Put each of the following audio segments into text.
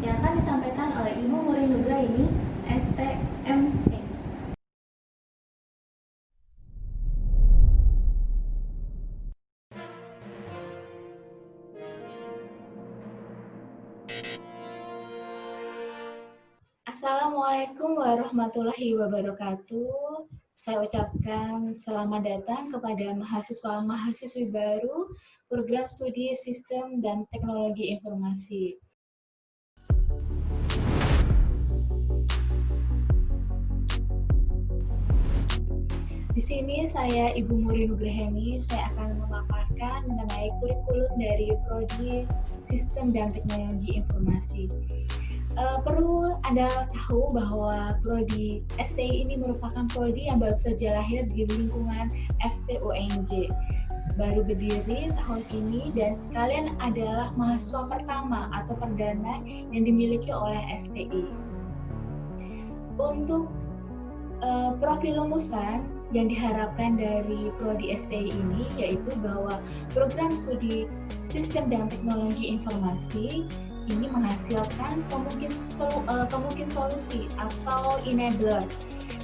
yang akan disampaikan oleh Ibu Muri Nugraini, STM Sains. Assalamualaikum warahmatullahi wabarakatuh. Saya ucapkan selamat datang kepada mahasiswa-mahasiswi baru program studi Sistem dan Teknologi Informasi. Di sini saya Ibu Muri Nugraheni, saya akan memaparkan mengenai kurikulum dari Prodi Sistem dan Teknologi Informasi. Perlu Anda tahu bahwa Prodi STI ini merupakan prodi yang baru saja lahir di lingkungan FTUNJ. Baru berdiri tahun ini dan kalian adalah mahasiswa pertama atau perdana yang dimiliki oleh STI. Untuk profil lulusan yang diharapkan dari Prodi STI ini yaitu bahwa program studi Sistem dan Teknologi Informasi ini menghasilkan pemungkin solusi atau enabler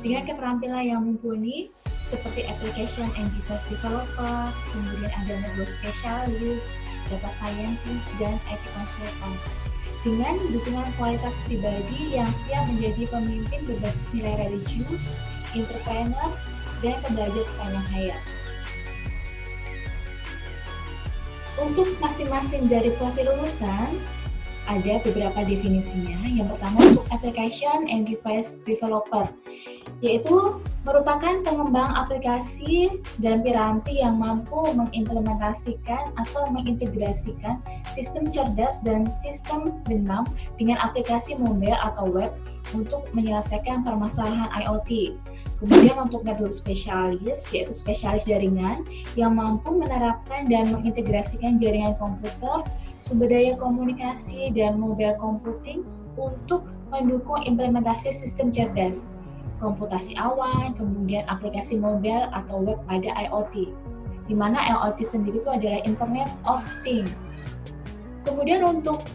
dengan keterampilan yang mumpuni seperti application and device developer, kemudian ada network specialist, data scientist, dan IT consultant. Dengan dukungan kualitas pribadi yang siap menjadi pemimpin berbasis nilai religius, entrepreneur, dan pembelajar sepanjang hayat. Untuk masing-masing dari profil lulusan, ada beberapa definisinya. Yang pertama untuk application and device developer, yaitu merupakan pengembang aplikasi dan piranti yang mampu mengimplementasikan atau mengintegrasikan sistem cerdas dan sistem benam dengan aplikasi mobile atau web untuk menyelesaikan permasalahan IoT. Kemudian untuk network specialist, yaitu spesialis jaringan yang mampu menerapkan dan mengintegrasikan jaringan komputer, sumber daya komunikasi, dan mobile computing untuk mendukung implementasi sistem cerdas, komputasi awan, kemudian aplikasi mobile atau web pada IoT, di mana IoT sendiri itu adalah Internet of Things. Kemudian untuk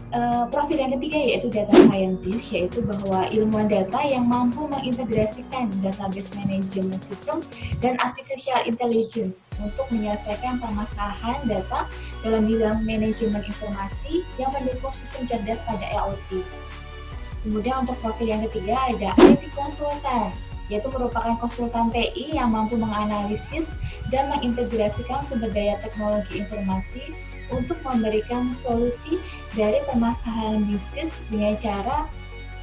profil yang ketiga yaitu data scientist, yaitu bahwa ilmuwan data yang mampu mengintegrasikan database management system dan artificial intelligence untuk menyelesaikan permasalahan data dalam bidang manajemen informasi yang mendukung sistem cerdas pada IoT. Kemudian untuk profil yang ketiga ada IT consultant, yaitu merupakan konsultan TI yang mampu menganalisis dan mengintegrasikan sumber daya teknologi informasi untuk memberikan solusi dari permasalahan bisnis dengan cara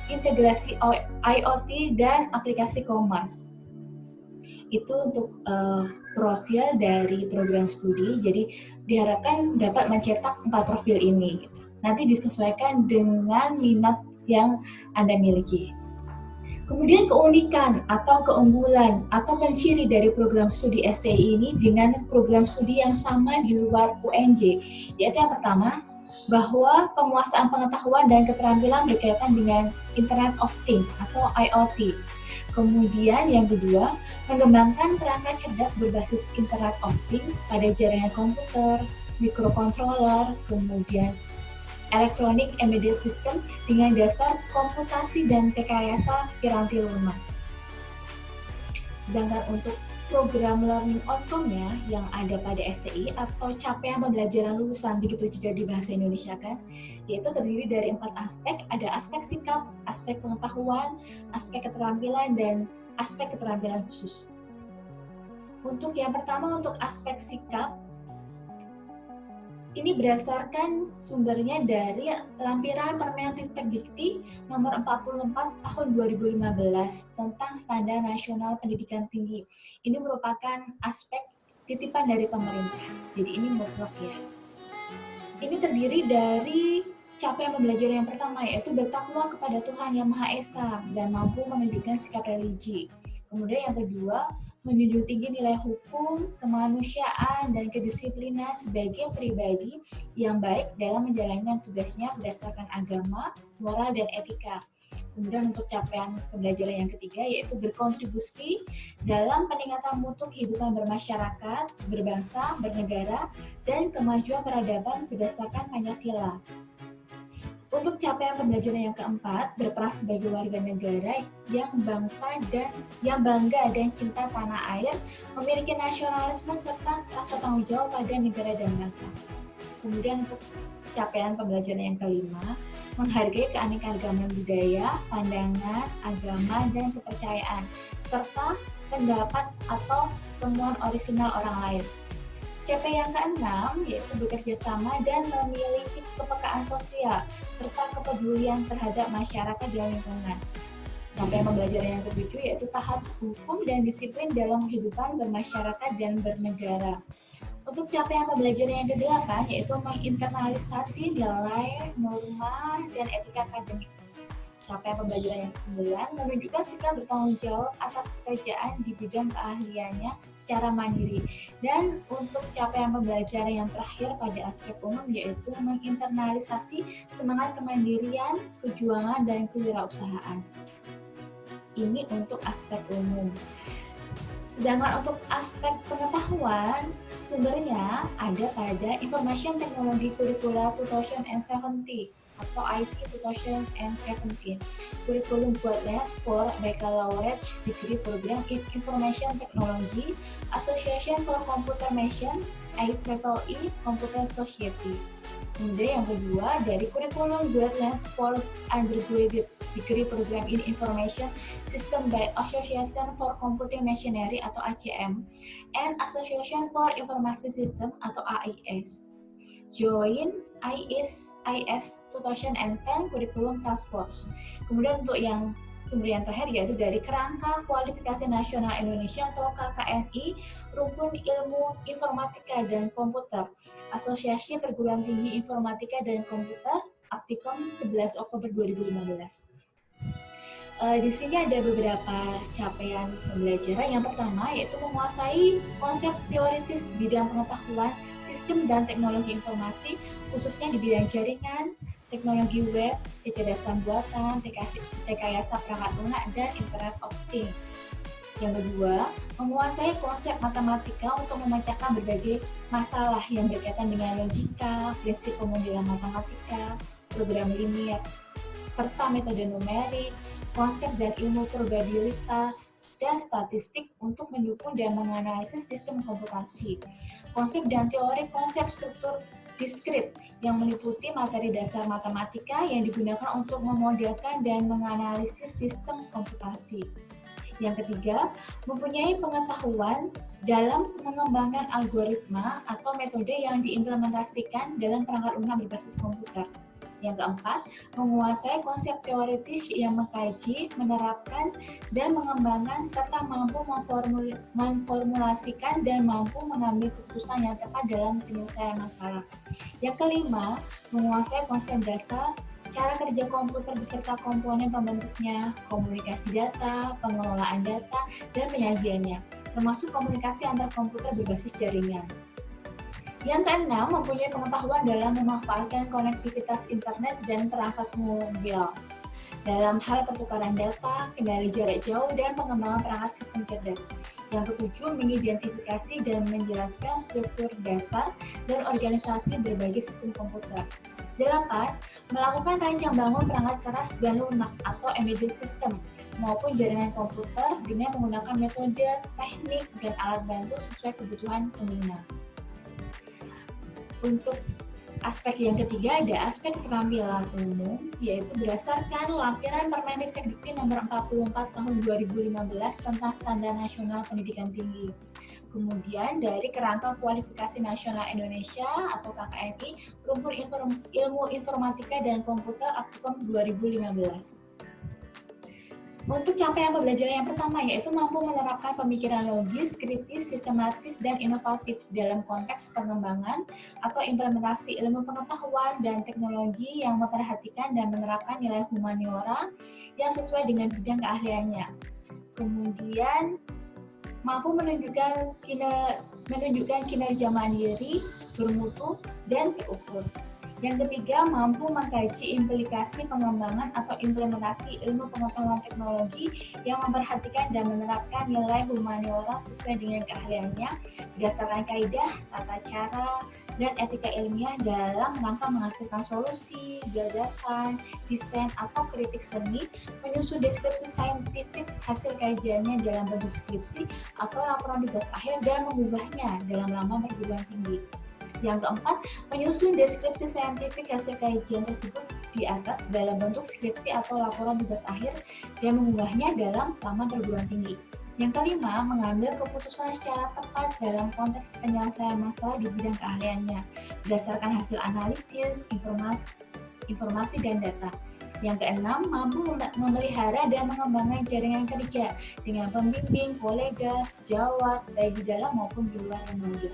integrasi IoT dan aplikasi commerce. Itu untuk profil dari program studi, jadi diharapkan dapat mencetak 4 profil ini. Nanti disesuaikan dengan minat yang Anda miliki. Kemudian keunikan atau keunggulan atau penciri dari program studi STI ini dengan program studi yang sama di luar UNJ, yaitu yang pertama, bahwa penguasaan pengetahuan dan keterampilan berkaitan dengan Internet of Things atau IoT. Kemudian yang kedua, mengembangkan perangkat cerdas berbasis Internet of Things pada jaringan komputer, microcontroller, kemudian Electronic Embedded System dengan dasar komputasi dan rekayasa piranti lunak. Sedangkan untuk program learning outcome-nya yang ada pada STI atau capaian pembelajaran lulusan, begitu juga di bahasa Indonesia kan, yaitu terdiri dari 4 aspek, ada aspek sikap, aspek pengetahuan, aspek keterampilan, dan aspek keterampilan khusus. Untuk yang pertama, untuk aspek sikap, ini berdasarkan sumbernya dari lampiran Permenristek Dikti nomor 44 tahun 2015 tentang Standar Nasional Pendidikan Tinggi. Ini merupakan aspek titipan dari pemerintah. Jadi ini mutlak ya. Ini terdiri dari capaian pembelajaran yang pertama, yaitu bertakwa kepada Tuhan Yang Maha Esa dan mampu menunjukkan sikap religi. Kemudian yang kedua, menjunjung tinggi nilai hukum, kemanusiaan, dan kedisiplinan sebagai pribadi yang baik dalam menjalankan tugasnya berdasarkan agama, moral, dan etika. Kemudian untuk capaian pembelajaran yang ketiga yaitu berkontribusi dalam peningkatan mutu kehidupan bermasyarakat, berbangsa, bernegara, dan kemajuan peradaban berdasarkan Pancasila. Untuk capaian pembelajaran yang keempat, berperan sebagai warga negara yang bangga dan cinta tanah air, memiliki nasionalisme serta rasa tanggung jawab pada negara dan bangsa. Kemudian untuk capaian pembelajaran yang kelima, menghargai keanekaragaman budaya, pandangan, agama, dan kepercayaan, serta pendapat atau temuan orisinal orang lain. CP yang keenam yaitu bekerja sama dan memiliki kepekaan sosial serta kepedulian terhadap masyarakat dan lingkungan. Capaian pembelajaran yang ketujuh yaitu taat hukum dan disiplin dalam kehidupan bermasyarakat dan bernegara. Untuk capaian pembelajaran yang kedelapan yaitu menginternalisasi nilai, norma, dan etika akademik. Capaian pembelajaran yang ke-9 menunjukkan sikap bertanggung jawab atas pekerjaan di bidang keahliannya secara mandiri. Dan untuk capaian pembelajaran yang terakhir pada aspek umum yaitu menginternalisasi semangat kemandirian, kejuangan, dan kewirausahaan. Ini untuk aspek umum. Sedangkan untuk aspek pengetahuan, sumbernya ada pada Information Technology Curricula 2017 atau IT 2017, kurikulum buat les for baccalaureate degree program in Information Technology, Association for Computation, IEEE Computer Society. Kemudian yang kedua dari kurikulum buat les for undergraduate degree program in Information System by Association for Computing Machinery atau ACM, and Association for Information System atau AIS. Join IS 2010 Curriculum Task Force. Kemudian untuk yang sumber yang terakhir yaitu dari Kerangka Kualifikasi Nasional Indonesia atau KKNI, Rumpun Ilmu Informatika dan Komputer, Asosiasi Perguruan Tinggi Informatika dan Komputer, Aptikom 11 Oktober 2015. Di sini ada beberapa capaian pembelajaran. Yang pertama yaitu menguasai konsep teoritis bidang pengetahuan sistem dan teknologi informasi, khususnya di bidang jaringan, teknologi web, kecerdasan buatan, rekayasa perangkat lunak, dan Internet of Things. Yang kedua, menguasai konsep matematika untuk memecahkan berbagai masalah yang berkaitan dengan logika, prinsip pemodelan matematika, program linier, serta metode numerik, konsep dan ilmu probabilitas, dan statistik untuk mendukung dan menganalisis sistem komputasi. Konsep dan teori konsep struktur diskrit yang meliputi materi dasar matematika yang digunakan untuk memodelkan dan menganalisis sistem komputasi. Yang ketiga, mempunyai pengetahuan dalam mengembangkan algoritma atau metode yang diimplementasikan dalam perangkat lunak berbasis komputer. Yang keempat, menguasai konsep teoritis yang mengkaji, menerapkan, dan mengembangkan serta mampu memformulasikan dan mampu mengambil keputusan yang tepat dalam penyelesaian masalah. Yang kelima, menguasai konsep dasar, cara kerja komputer beserta komponen pembentuknya, komunikasi data, pengelolaan data, dan penyajiannya, termasuk komunikasi antar komputer berbasis jaringan. Yang keenam, mempunyai pengetahuan dalam memanfaatkan konektivitas internet dan perangkat mobil dalam hal pertukaran data, kendali jarak jauh, dan pengembangan perangkat sistem cerdas. Yang ketujuh, mengidentifikasi dan menjelaskan struktur dasar dan organisasi berbagai sistem komputer. 8. Melakukan rancang bangun perangkat keras dan lunak atau embedded system maupun jaringan komputer dengan menggunakan metode, teknik, dan alat bantu sesuai kebutuhan pengguna. Untuk aspek yang ketiga ada aspek keterampilan umum, yaitu berdasarkan lampiran Permendikbud Dikti nomor 44 tahun 2015 tentang Standar Nasional Pendidikan Tinggi. Kemudian dari Kerangka Kualifikasi Nasional Indonesia atau KKNI, Rumpun Ilmu Informatika dan Komputer Aptikom 2015. Untuk capaian pembelajaran yang pertama yaitu mampu menerapkan pemikiran logis, kritis, sistematis, dan inovatif dalam konteks pengembangan atau implementasi ilmu pengetahuan dan teknologi yang memperhatikan dan menerapkan nilai humaniora yang sesuai dengan bidang keahliannya. Kemudian mampu menunjukkan kinerja mandiri, bermutu, dan terukur. Yang ketiga, mampu mengkaji implikasi pengembangan atau implementasi ilmu pengetahuan teknologi yang memperhatikan dan menerapkan nilai humaniora sesuai dengan keahliannya berdasarkan kaidah, tata cara, dan etika ilmiah dalam rangka menghasilkan solusi, gagasan, desain, atau kritik seni, menyusun deskripsi saintifik hasil kajiannya dalam bentuk skripsi atau laporan tugas akhir dan mengunggahnya dalam laman perguruan tinggi. Yang keempat, menyusun deskripsi saintifik hasil kajian tersebut di atas dalam bentuk skripsi atau laporan tugas akhir dan mengunggahnya dalam laman perguruan tinggi. Yang kelima, mengambil keputusan secara tepat dalam konteks penyelesaian masalah di bidang keahliannya berdasarkan hasil analisis, informasi dan data. Yang keenam, mampu memelihara dan mengembangkan jaringan kerja dengan pembimbing, kolega, sejawat, baik di dalam maupun di luar lembaga.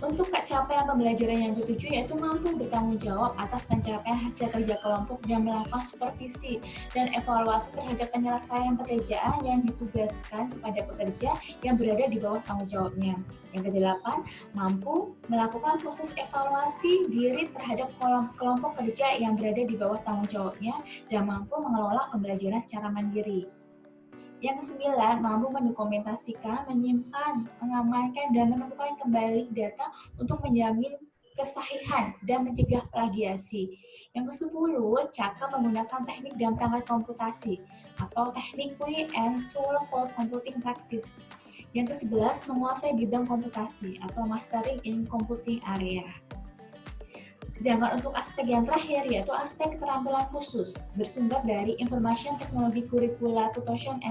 Untuk capaian pembelajaran yang ketujuh yaitu mampu bertanggung jawab atas pencapaian hasil kerja kelompok dan melakukan supervisi dan evaluasi terhadap penyelesaian pekerjaan yang ditugaskan kepada pekerja yang berada di bawah tanggung jawabnya. Yang kedelapan, mampu melakukan proses evaluasi diri terhadap kelompok kerja yang berada di bawah tanggung jawabnya dan mampu mengelola pembelajaran secara mandiri. Yang kesembilan, mampu mendokumentasikan, menyimpan, mengamankan, dan menemukan kembali data untuk menjamin kesahihan dan mencegah plagiasi. Yang kesepuluh, cakap menggunakan teknik dan perangkat komputasi atau technically and tool for computing practice. Yang kesebelas, menguasai bidang komputasi atau mastering in computing area. Sedangkan untuk aspek yang terakhir yaitu aspek keterampilan khusus bersumber dari Information Technology Curricula 2017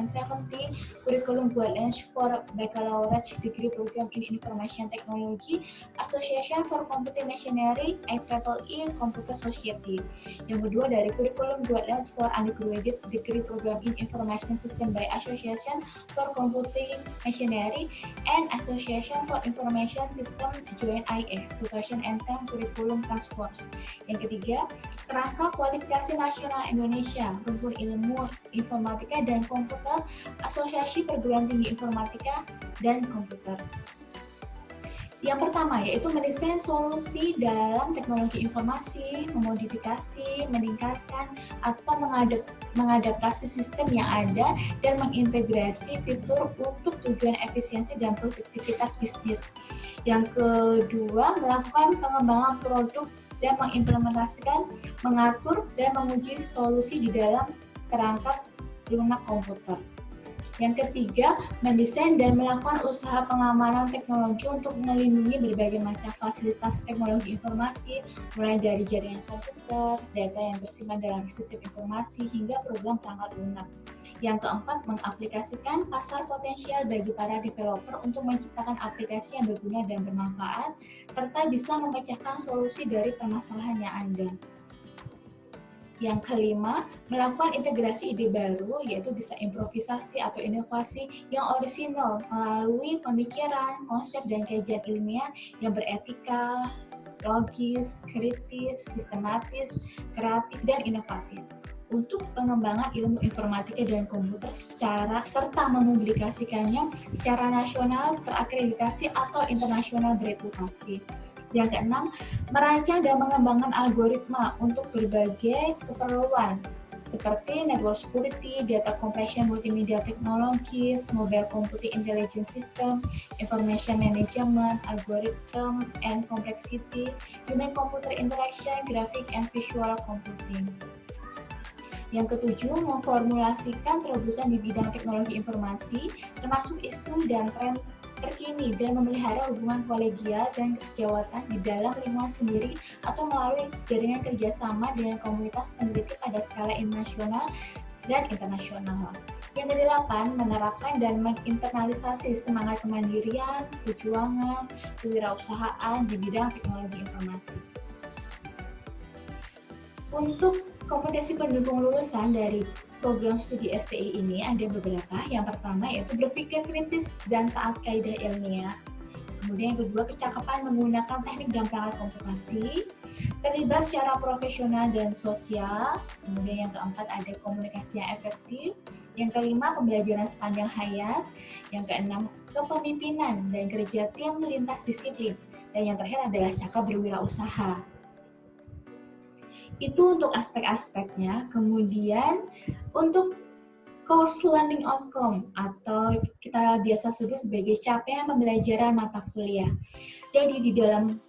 Curriculum Guidelines for Baccalaureate Degree Program in Information Technology Association for Computing Machinery IEEE Computer Society. Yang kedua dari Curriculum Guidelines for Undergraduate Degree Program in Information System by Association for Computing Machinery and Association for Information System Joint IS 2010 Curriculum Task Force. Yang ketiga, Kerangka Kualifikasi Nasional Indonesia, Rumpun Ilmu Informatika dan Komputer, Asosiasi Perguruan Tinggi Informatika dan Komputer. Yang pertama yaitu mendesain solusi dalam teknologi informasi, memodifikasi, meningkatkan, atau mengadaptasi sistem yang ada dan mengintegrasi fitur untuk tujuan efisiensi dan produktivitas bisnis. Yang kedua, melakukan pengembangan produk dan mengimplementasikan, mengatur, dan menguji solusi di dalam perangkat lunak komputer. Yang ketiga, mendesain dan melakukan usaha pengamanan teknologi untuk melindungi berbagai macam fasilitas teknologi informasi, mulai dari jaringan komputer, data yang tersimpan dalam sistem informasi, hingga program perangkat lunak. Yang keempat, mengaplikasikan pasar potensial bagi para developer untuk menciptakan aplikasi yang berguna dan bermanfaat, serta bisa memecahkan solusi dari permasalahan yang ada. Yang kelima, melakukan integrasi ide baru, yaitu bisa improvisasi atau inovasi yang orisinal melalui pemikiran, konsep, dan kajian ilmiah yang beretika, logis, kritis, sistematis, kreatif, dan inovatif untuk pengembangan ilmu informatika dan komputer serta mempublikasikannya secara nasional terakreditasi atau internasional bereputasi. Yang keenam, merancang dan mengembangkan algoritma untuk berbagai keperluan seperti network security, data compression multimedia technologies, mobile computing intelligence system, information management, algorithm and complexity, human computer interaction, graphic and visual computing. Yang ketujuh, memformulasikan terobosan di bidang teknologi informasi, termasuk isu dan tren terkini, dan memelihara hubungan kolegial dan kesejawatan di dalam lingkungan sendiri atau melalui jaringan kerjasama dengan komunitas peneliti pada skala nasional dan internasional. Yang kedelapan, menerapkan dan menginternalisasi semangat kemandirian, kejuangan, kewirausahaan di bidang teknologi informasi. Untuk kompetensi pendukung lulusan dari program studi STI ini ada beberapa. Yang pertama yaitu berpikir kritis dan taat kaidah ilmiah. Kemudian yang kedua, kecakapan menggunakan teknik dan perangkat komputasi, terlibat secara profesional dan sosial. Kemudian yang keempat ada komunikasi yang efektif. Yang kelima, pembelajaran sepanjang hayat. Yang keenam, kepemimpinan dan kerja tim lintas disiplin. Dan yang terakhir adalah cakap berwirausaha. Itu untuk aspek-aspeknya. Kemudian untuk course learning outcome atau kita biasa sebut sebagai capaian pembelajaran mata kuliah. Jadi di dalam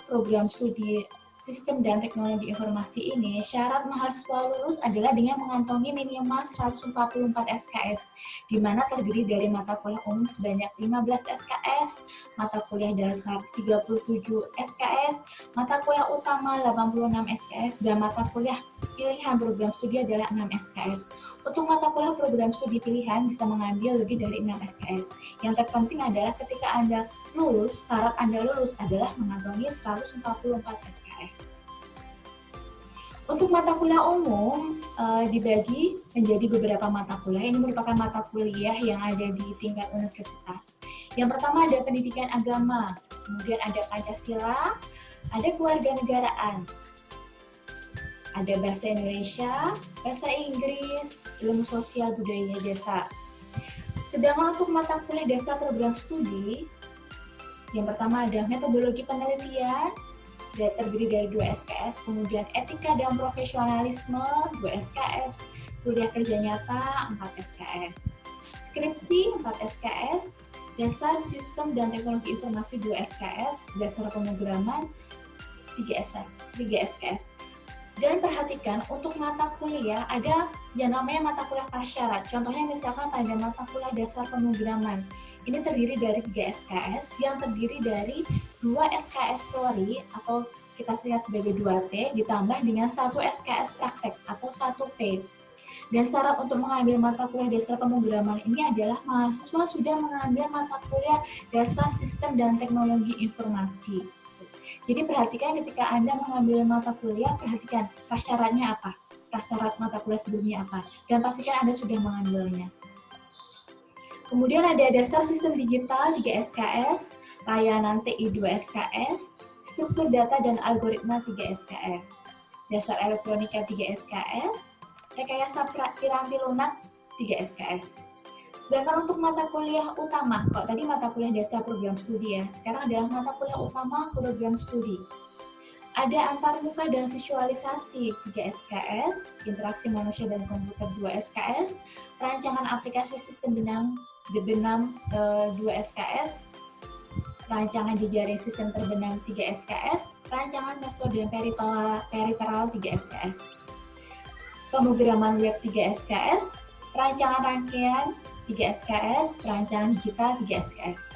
program studi Sistem dan Teknologi Informasi ini, syarat mahasiswa lulus adalah dengan mengantongi minimal 144 SKS, di mana terdiri dari mata kuliah umum sebanyak 15 SKS, mata kuliah dasar 37 SKS, mata kuliah utama 86 SKS, dan mata kuliah pilihan program studi adalah 6 SKS. Untuk mata kuliah program studi pilihan bisa mengambil lebih dari 6 SKS. Yang terpenting adalah ketika Anda lulus, syarat Anda lulus adalah mengantongi 144 SKS. Untuk mata kuliah umum dibagi menjadi beberapa mata kuliah. Ini merupakan mata kuliah yang ada di tingkat universitas. Yang pertama ada pendidikan agama, kemudian ada Pancasila, ada kewarganegaraan, ada bahasa Indonesia, bahasa Inggris, ilmu sosial budaya desa. Sedangkan untuk mata kuliah dasar program studi, yang pertama ada metodologi penelitian, terdiri dari 2 SKS, kemudian etika dan profesionalisme 2 SKS, kuliah kerja nyata 4 SKS, skripsi 4 SKS, dasar sistem dan teknologi informasi 2 SKS, dasar pemrograman 3 SKS. Dan perhatikan untuk mata kuliah ada yang namanya mata kuliah prasyarat. Contohnya misalkan pada mata kuliah dasar pemrograman. Ini terdiri dari 3 SKS yang terdiri dari 2 SKS teori atau kita singkat sebagai 2T ditambah dengan 1 SKS praktek atau 1P. Dan syarat untuk mengambil mata kuliah dasar pemrograman ini adalah mahasiswa sudah mengambil mata kuliah dasar sistem dan teknologi informasi. Jadi perhatikan ketika Anda mengambil mata kuliah, perhatikan prasyaratnya apa, prasyarat mata kuliah sebelumnya apa, dan pastikan Anda sudah mengambilnya. Kemudian ada dasar sistem digital 3 SKS, layanan TI 2 SKS, struktur data dan algoritma 3 SKS, dasar elektronika 3 SKS, rekayasa piramidi lunak 3 SKS. Sedangkan untuk mata kuliah utama, kalau tadi mata kuliah dasar program studi ya, sekarang adalah mata kuliah utama program studi. Ada antarmuka dan visualisasi 3 SKS, interaksi manusia dan komputer 2 SKS, perancangan aplikasi sistem benang 2 SKS, perancangan jejaring sistem terbenam 3 SKS, perancangan sensor dan periferal 3 SKS, pemrograman web 3 SKS, perancangan rangkaian 3 SKS, perancangan digital 3 SKS,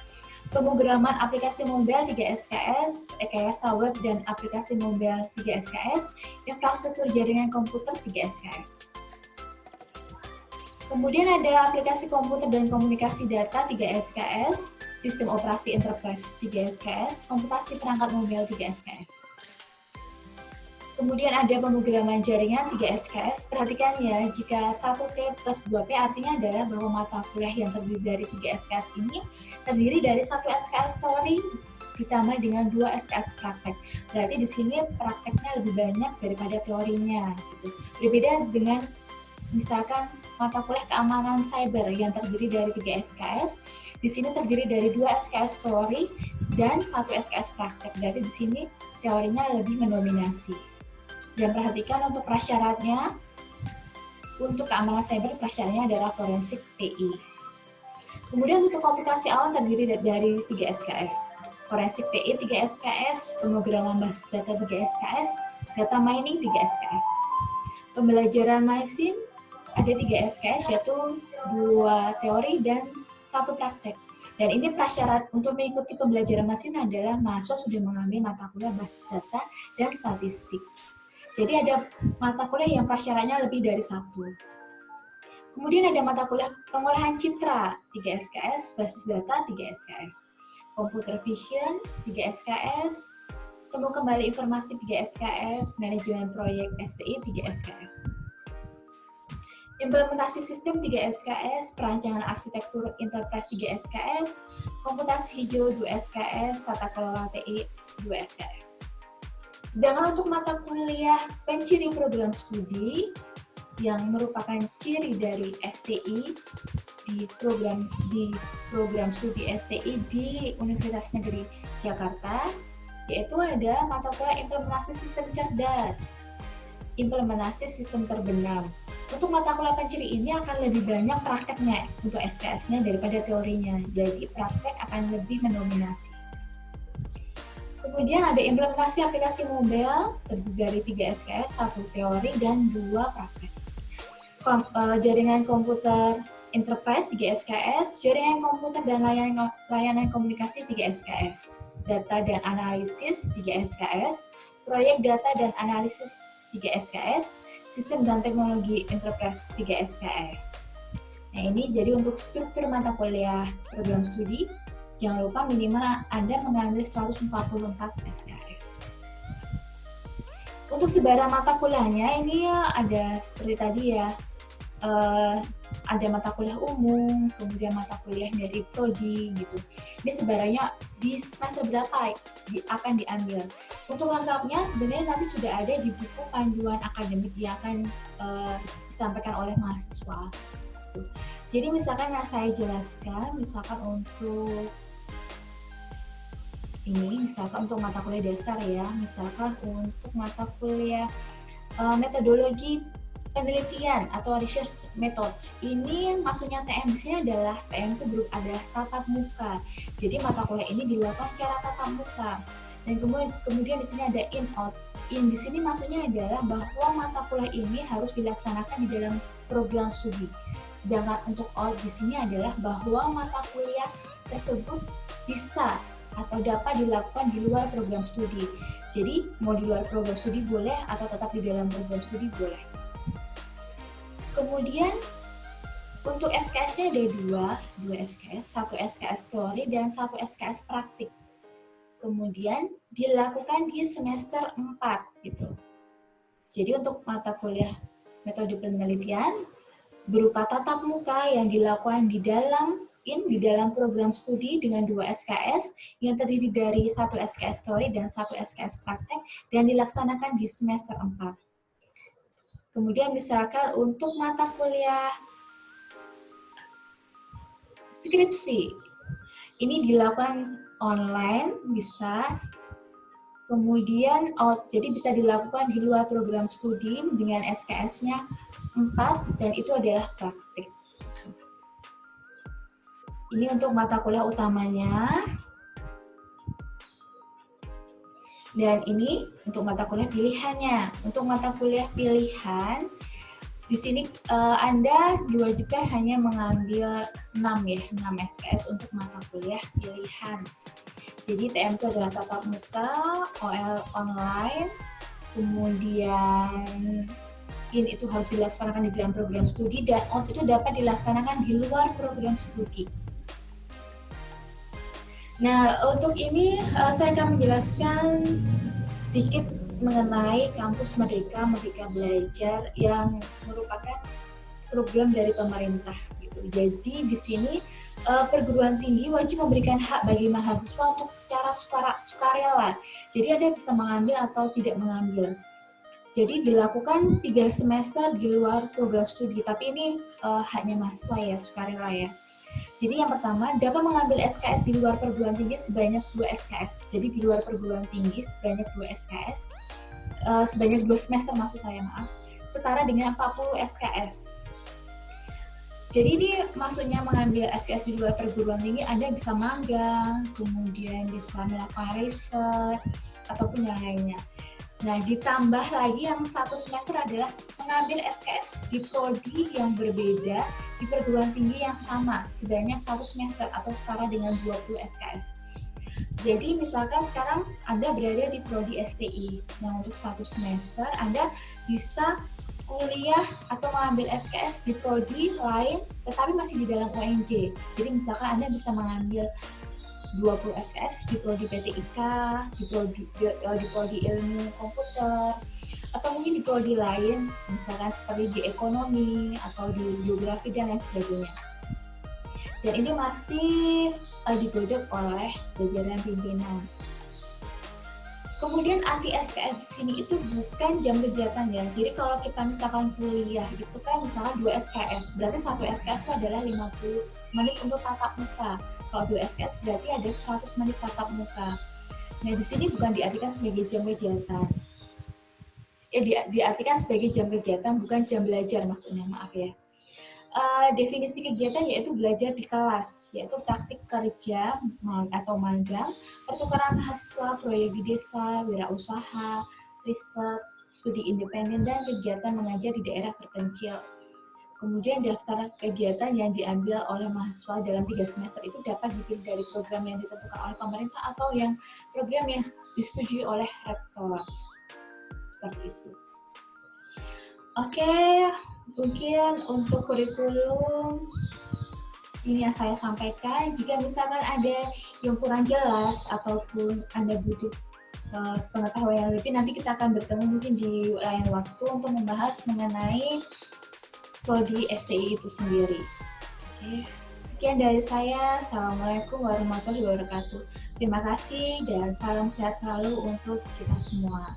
pemrograman aplikasi mobile 3 SKS, rekayasa web dan aplikasi mobile 3 SKS, infrastruktur jaringan komputer 3 SKS. Kemudian ada aplikasi komputer dan komunikasi data 3 SKS, sistem operasi enterprise 3 SKS, komputasi perangkat mobile 3 SKS. Kemudian ada pemrograman jaringan 3 SKS. Perhatikan ya, jika 1T plus 2P artinya adalah bahwa mata kuliah yang terdiri dari 3 SKS ini terdiri dari 1 SKS teori ditambah dengan 2 SKS praktek. Berarti di sini prakteknya lebih banyak daripada teorinya. Gitu. Berbeda dengan misalkan mata kuliah keamanan cyber yang terdiri dari 3 SKS. Di sini terdiri dari 2 SKS teori dan 1 SKS praktek. Berarti di sini teorinya lebih mendominasi. Dan perhatikan untuk prasyaratnya, untuk keamanan cyber prasyaratnya adalah forensik TI. Kemudian untuk komputasi awam terdiri dari 3 SKS. Forensik TI 3 SKS, pemrograman basis data 3 SKS, data mining 3 SKS. Pembelajaran mesin ada 3 SKS yaitu 2 teori dan 1 praktek. Dan ini prasyarat untuk mengikuti pembelajaran mesin adalah mahasiswa sudah mengambil mata kuliah basis data dan statistik. Jadi ada mata kuliah yang prasyaratnya lebih dari 1. Kemudian ada mata kuliah pengolahan citra 3 SKS, basis data 3 SKS, computer vision 3 SKS, temu kembali informasi 3 SKS, manajemen proyek STI 3 SKS. Implementasi sistem 3 SKS, perancangan arsitektur enterprise 3 SKS, komputasi hijau 2 SKS, tata kelola TI 2 SKS. Sedangkan untuk mata kuliah penciri program studi yang merupakan ciri dari STI di program studi STI di Universitas Negeri Jakarta, yaitu ada mata kuliah implementasi sistem cerdas. implementasi sistem terbenam. Untuk mata kuliah penciri ini akan lebih banyak prakteknya untuk SKS-nya daripada teorinya, jadi praktek akan lebih mendominasi. Kemudian ada implementasi aplikasi mobile, terdiri dari 3 SKS, 1 teori, dan 2 praktek. Jaringan komputer enterprise 3 SKS, jaringan komputer dan layanan komunikasi 3 SKS, data dan analisis 3 SKS, proyek data dan analisis 3 SKS, sistem dan teknologi enterprise 3 SKS. Nah, ini jadi untuk struktur mata kuliah program studi, jangan lupa minimal Anda mengambil 144 SKS. Untuk sebaran mata kuliahnya ini ada seperti tadi ya, ada mata kuliah umum, kemudian mata kuliah dari prodi gitu. Ini sebarannya di semester berapa akan diambil. Untuk lengkapnya sebenarnya nanti sudah ada di buku panduan akademik yang akan disampaikan oleh mahasiswa. Jadi misalkan yang saya jelaskan, misalkan untuk ini, misalkan untuk mata kuliah dasar ya, misalkan untuk mata kuliah metodologi penelitian atau research methods. Ini maksudnya TM di sini adalah TM itu adalah tatap muka. Jadi mata kuliah ini dilakukan secara tatap muka. Dan kemudian di sini ada in-out. In di sini maksudnya adalah bahwa mata kuliah ini harus dilaksanakan di dalam program studi. Sedangkan untuk out di sini adalah bahwa mata kuliah tersebut bisa atau dapat dilakukan di luar program studi. Jadi mau di luar program studi boleh atau tetap di dalam program studi boleh. Kemudian untuk SKS-nya ada dua SKS, 1 SKS teori dan 1 SKS praktik. Kemudian dilakukan di semester 4 gitu. Jadi untuk mata kuliah metode penelitian berupa tatap muka yang dilakukan di dalam program studi dengan 2 SKS yang terdiri dari 1 SKS teori dan 1 SKS praktek dan dilaksanakan di semester 4. Kemudian misalkan untuk mata kuliah skripsi, ini dilakukan online bisa, kemudian jadi bisa dilakukan di luar program studi dengan SKS-nya 4 dan itu adalah praktik. Ini untuk mata kuliah utamanya. Dan ini untuk mata kuliah pilihannya. Untuk mata kuliah pilihan, di sini Anda diwajibkan hanya mengambil 6 SKS untuk mata kuliah pilihan. Jadi TM itu adalah tatap muka, OL online, kemudian ini itu harus dilaksanakan di dalam program studi, dan out itu dapat dilaksanakan di luar program studi. Nah, untuk ini saya akan menjelaskan sedikit mengenai Kampus Merdeka Belajar yang merupakan program dari pemerintah gitu. Jadi di sini perguruan tinggi wajib memberikan hak bagi mahasiswa untuk secara sukarela. Jadi Anda bisa mengambil atau tidak mengambil. Jadi dilakukan 3 semester di luar program studi, tapi ini haknya mahasiswa ya, sukarela ya. Jadi yang pertama, dapat mengambil SKS di luar perguruan tinggi sebanyak 2 SKS. Jadi di luar perguruan tinggi sebanyak 2 SKS, sebanyak 2 semester maksud saya, setara dengan 40 SKS. Jadi ini maksudnya mengambil SKS di luar perguruan tinggi, Anda bisa magang, kemudian bisa melakukan riset, ataupun yang lainnya. Nah, ditambah lagi yang 1 semester adalah mengambil SKS di prodi yang berbeda di perguruan tinggi yang sama, sebanyak 1 semester atau setara dengan 20 SKS. Jadi misalkan sekarang Anda berada di prodi STI, nah untuk 1 semester Anda bisa kuliah atau mengambil SKS di prodi lain, tetapi masih di dalam UNJ. Jadi misalkan Anda bisa mengambil 20 SKS di prodi PTIK, di prodi ilmu komputer, atau mungkin di prodi lain, misalkan seperti di ekonomi atau di geografi dan lain sebagainya. Dan ini masih digodok oleh jajaran pimpinan. Kemudian arti SKS di sini itu bukan jam kegiatan ya. Jadi kalau kita misalkan kuliah itu kan misalkan 2 SKS, berarti 1 SKS itu adalah 50 menit untuk tatap muka. Kalau 2 SKS berarti ada 100 menit tatap muka. Nah, di sini bukan diartikan sebagai jam kegiatan. diartikan sebagai jam kegiatan, bukan jam belajar maksudnya, maaf ya. Definisi kegiatan yaitu belajar di kelas, yaitu praktik kerja atau magang, pertukaran mahasiswa, proyek di desa, wirausaha, riset, studi independen, dan kegiatan mengajar di daerah terpencil. Kemudian daftar kegiatan yang diambil oleh mahasiswa dalam 3 semester itu dapat dipilih dari program yang ditentukan oleh pemerintah atau yang program yang disetujui oleh rektor. Seperti itu. Oke, mungkin untuk kurikulum ini yang saya sampaikan. Jika misalkan ada yang kurang jelas ataupun Anda butuh pengetahuan yang lebih, nanti kita akan bertemu mungkin di lain waktu untuk membahas mengenai prodi STI itu sendiri. Oke, sekian dari saya. Assalamualaikum warahmatullahi wabarakatuh. Terima kasih dan salam sehat selalu untuk kita semua.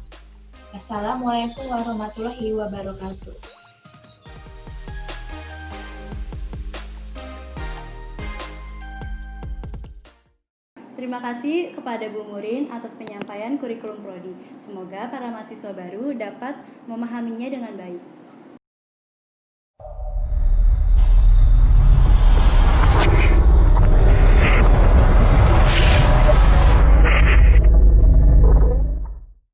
Assalamualaikum warahmatullahi wabarakatuh. Terima kasih kepada Bu Murin atas penyampaian kurikulum prodi. Semoga para mahasiswa baru dapat memahaminya dengan baik.